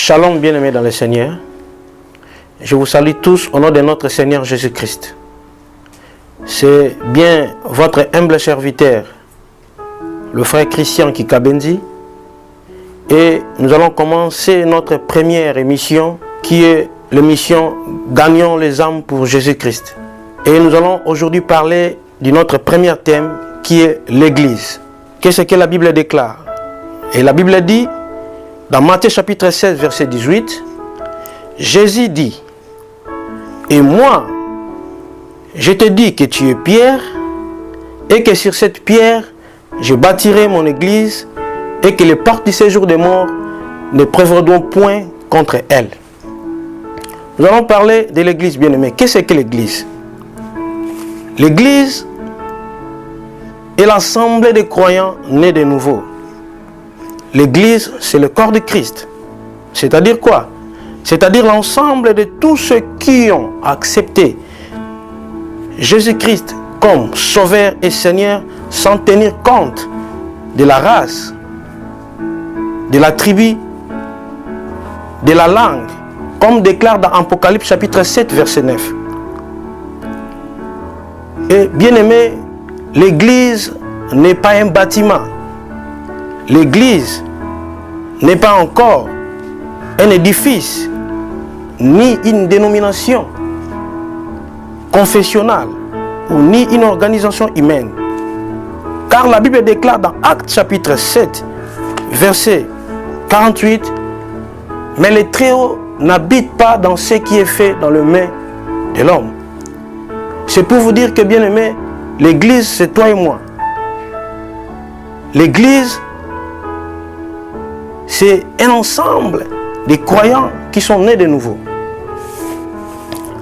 Shalom bien-aimés dans le Seigneur. Je vous salue tous au nom de notre Seigneur Jésus-Christ. C'est bien votre humble serviteur, le frère Christian Kikabenzi. Et nous allons commencer notre première émission qui est l'émission Gagnons les âmes pour Jésus-Christ. Et nous allons aujourd'hui parler de notre premier thème qui est l'Église. Qu'est-ce que la Bible déclare? Et la Bible dit, dans Matthieu chapitre 16, verset 18, Jésus dit, « Et moi, je te dis que tu es Pierre, et que sur cette pierre, je bâtirai mon église, et que les portes du séjour des morts ne prévaudront point contre elle. » Nous allons parler de l'église bien-aimée. Qu'est-ce que l'église? L'église est l'assemblée des croyants nés de nouveau. L'église, c'est le corps de Christ. C'est-à-dire quoi? C'est-à-dire l'ensemble de tous ceux qui ont accepté Jésus-Christ comme Sauveur et Seigneur sans tenir compte de la race, de la tribu, de la langue, comme déclare dans Apocalypse chapitre 7, verset 9. Et bien aimé, l'église n'est pas un bâtiment. L'église n'est pas encore un édifice, ni une dénomination confessionnelle, ou ni une organisation humaine. Car la Bible déclare dans Actes chapitre 7, verset 48, « Mais le Très-Haut n'habite pas dans ce qui est fait dans le main de l'homme. » C'est pour vous dire que, bien aimé, l'église, c'est toi et moi. L'église, c'est un ensemble de croyants qui sont nés de nouveau.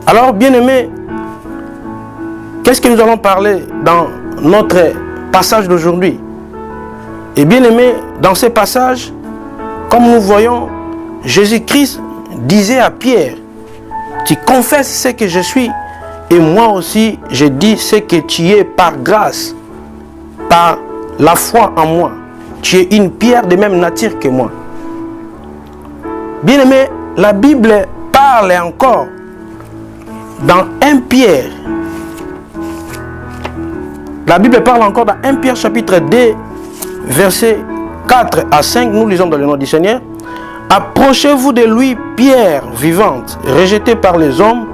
Alors, bien aimé, qu'est-ce que nous allons parler dans notre passage d'aujourd'hui? Et bien aimé, dans ce passage, comme nous voyons, Jésus-Christ disait à Pierre, « Tu confesses ce que je suis, et moi aussi, je dis ce que tu es par grâce, par la foi en moi. Tu es une pierre de même nature que moi. » Bien aimé, la Bible parle encore dans 1 Pierre. La Bible parle encore dans 1 Pierre chapitre 2, versets 4 à 5. Nous lisons dans le nom du Seigneur. « Approchez-vous de lui, pierre vivante, rejetée par les hommes,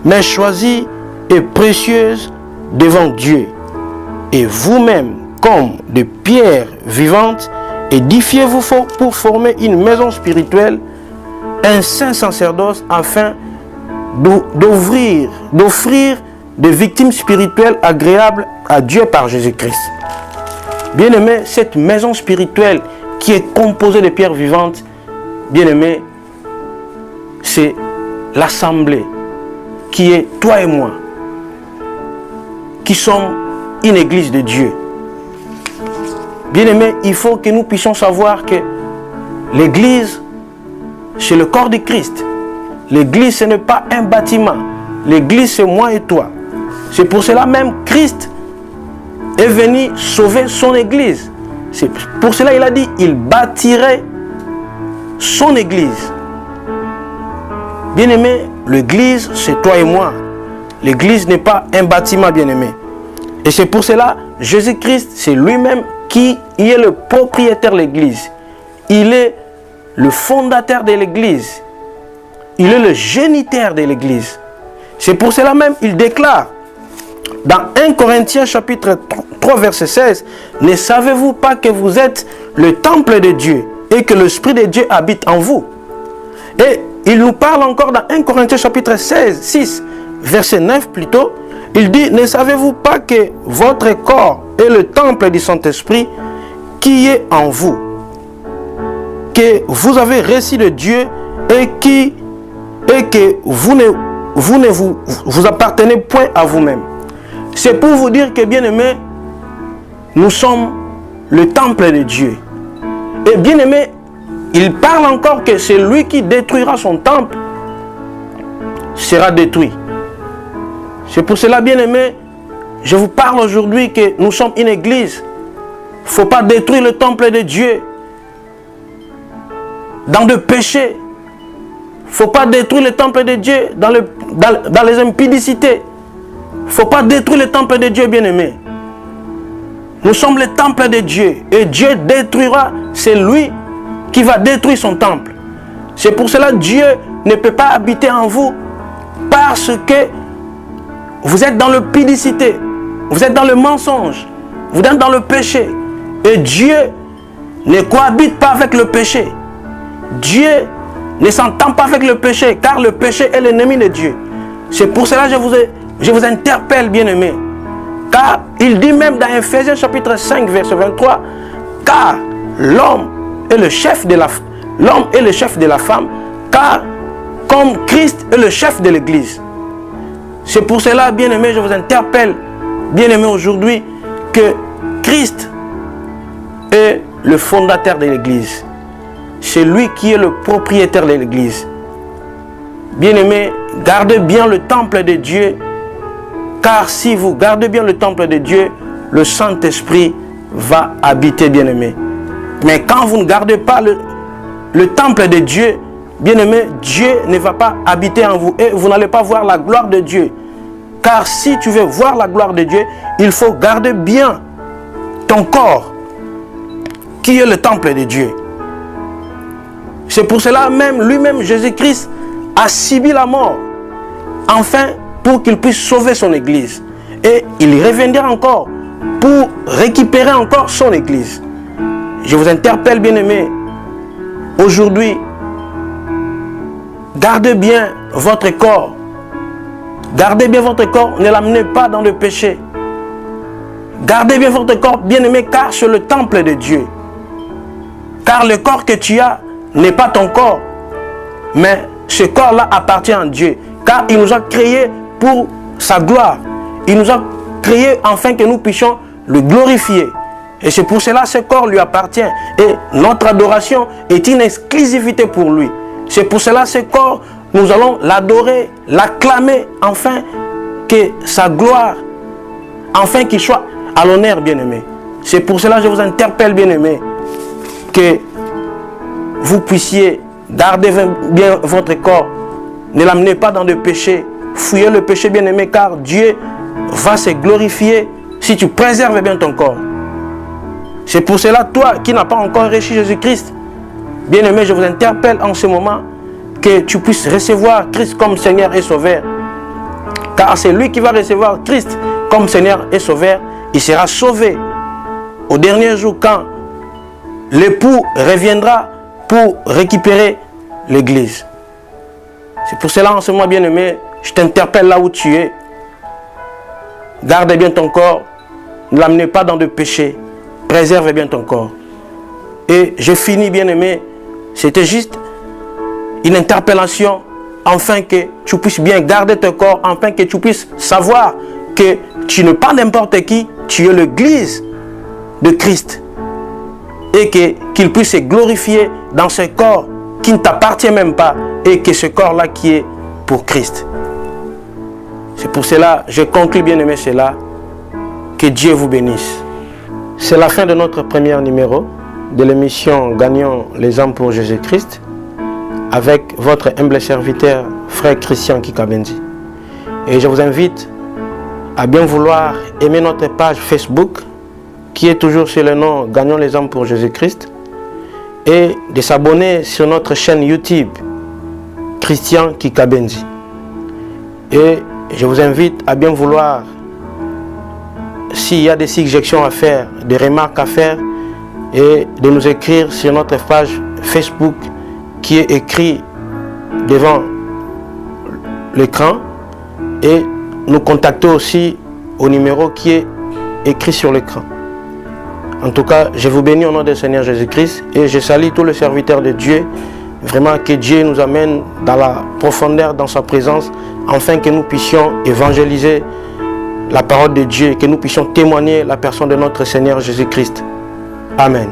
mais choisie et précieuse devant Dieu. Et vous-même, comme de pierres vivantes, édifiez-vous pour former une maison spirituelle, un saint sacerdoce, afin d'offrir des victimes spirituelles agréables à Dieu par Jésus-Christ. » Bien-aimé, cette maison spirituelle qui est composée de pierres vivantes, bien-aimé, c'est l'assemblée qui est toi et moi, qui sommes une église de Dieu. Bien-aimé, il faut que nous puissions savoir que l'église, c'est le corps de Christ. L'église, ce n'est pas un bâtiment. L'église, c'est moi et toi. C'est pour cela même Christ est venu sauver son église. C'est pour cela il a dit, il bâtirait son église. Bien-aimé, l'église, c'est toi et moi. L'église n'est pas un bâtiment, bien-aimé. Et c'est pour cela, Jésus-Christ, c'est lui-même qui est le propriétaire de l'église. Il est le fondateur de l'église. Il est le géniteur de l'église. C'est pour cela même, il déclare dans 1 Corinthiens chapitre 3, verset 16, « Ne savez-vous pas que vous êtes le temple de Dieu et que l'Esprit de Dieu habite en vous ?» Et il nous parle encore dans 1 Corinthiens chapitre 6, verset 9 plutôt, il dit, « Ne savez-vous pas que votre corps est le temple du Saint-Esprit qui est en vous, que vous avez reçu de Dieu et que vous ne vous appartenez point à vous-même. » C'est pour vous dire que, bien aimé, nous sommes le temple de Dieu. Et bien aimé, il parle encore que celui qui détruira son temple sera détruit. C'est pour cela, bien aimé, je vous parle aujourd'hui que nous sommes une église. Il ne faut pas détruire le temple de Dieu dans de péchés. Il ne faut pas détruire le temple de Dieu dans les impudicités. Il ne faut pas détruire le temple de Dieu, bien-aimé. Nous sommes le temple de Dieu. Et Dieu détruira, c'est lui qui va détruire son temple. C'est pour cela que Dieu ne peut pas habiter en vous parce que vous êtes dans l'impudicité, vous êtes dans le mensonge, vous êtes dans le péché. Et Dieu ne cohabite pas avec le péché. Dieu ne s'entend pas avec le péché, car le péché est l'ennemi de Dieu. C'est pour cela que je vous interpelle, bien-aimés. Car il dit même dans Ephésiens chapitre 5, verset 23, car l'homme est le chef de la femme, car comme Christ est le chef de l'Église. C'est pour cela, bien-aimés, je vous interpelle, bien-aimés, aujourd'hui, que Christ est le fondateur de l'Église. C'est lui qui est le propriétaire de l'Église. Bien-aimés, gardez bien le temple de Dieu, car si vous gardez bien le temple de Dieu, le Saint-Esprit va habiter, bien-aimés. Mais quand vous ne gardez pas le temple de Dieu, bien-aimés, Dieu ne va pas habiter en vous et vous n'allez pas voir la gloire de Dieu. Car si tu veux voir la gloire de Dieu, il faut garder bien ton corps, qui est le temple de Dieu. C'est pour cela même, lui-même, Jésus-Christ, a subi la mort, enfin, pour qu'il puisse sauver son Église. Et il reviendra encore pour récupérer encore son Église. Je vous interpelle, bien-aimés, aujourd'hui, gardez bien votre corps. Gardez bien votre corps, ne l'amenez pas dans le péché. Gardez bien votre corps, bien-aimé, car c'est le temple de Dieu. Car le corps que tu as n'est pas ton corps, mais ce corps-là appartient à Dieu. Car il nous a créés pour sa gloire. Il nous a créés afin que nous puissions le glorifier. Et c'est pour cela que ce corps lui appartient. Et notre adoration est une exclusivité pour lui. C'est pour cela que ce corps, nous allons l'adorer, l'acclamer, afin que sa gloire, afin qu'il soit à l'honneur, bien-aimé. C'est pour cela que je vous interpelle, bien-aimé, que vous puissiez garder bien votre corps. Ne l'amenez pas dans le péché. Fouillez le péché, bien-aimé, car Dieu va se glorifier si tu préserves bien ton corps. C'est pour cela, toi qui n'as pas encore reçu Jésus-Christ, bien-aimé, je vous interpelle en ce moment que tu puisses recevoir Christ comme Seigneur et Sauveur. Car c'est lui qui va recevoir Christ comme Seigneur et Sauveur. Il sera sauvé au dernier jour quand l'époux reviendra pour récupérer l'Église. C'est pour cela, en ce moment, bien-aimé, je t'interpelle là où tu es. Garde bien ton corps. Ne l'amenez pas dans le péché. Préserve bien ton corps. Et je finis, bien-aimé. C'était juste une interpellation afin que tu puisses bien garder ton corps, afin que tu puisses savoir que tu n'es pas n'importe qui, tu es l'Église de Christ. Et qu'il puisse se glorifier dans ce corps qui ne t'appartient même pas, et que ce corps-là qui est pour Christ. C'est pour cela, je conclue, bien-aimé, cela. Que Dieu vous bénisse. C'est la fin de notre premier numéro de l'émission Gagnons les âmes pour Jésus-Christ, avec votre humble serviteur, frère Christian Kikabenzi. Et je vous invite à bien vouloir aimer notre page Facebook, qui est toujours sur le nom Gagnons les âmes pour Jésus-Christ, et de s'abonner sur notre chaîne YouTube, Christian Kikabenzi. Et je vous invite à bien vouloir, s'il y a des suggestions à faire, des remarques à faire, et de nous écrire sur notre page Facebook qui est écrit devant l'écran, et nous contacter aussi au numéro qui est écrit sur l'écran. En tout cas, je vous bénis au nom du Seigneur Jésus-Christ et je salue tous les serviteurs de Dieu. Vraiment que Dieu nous amène dans la profondeur, dans sa présence, afin que nous puissions évangéliser la parole de Dieu, que nous puissions témoigner la personne de notre Seigneur Jésus-Christ. Amen.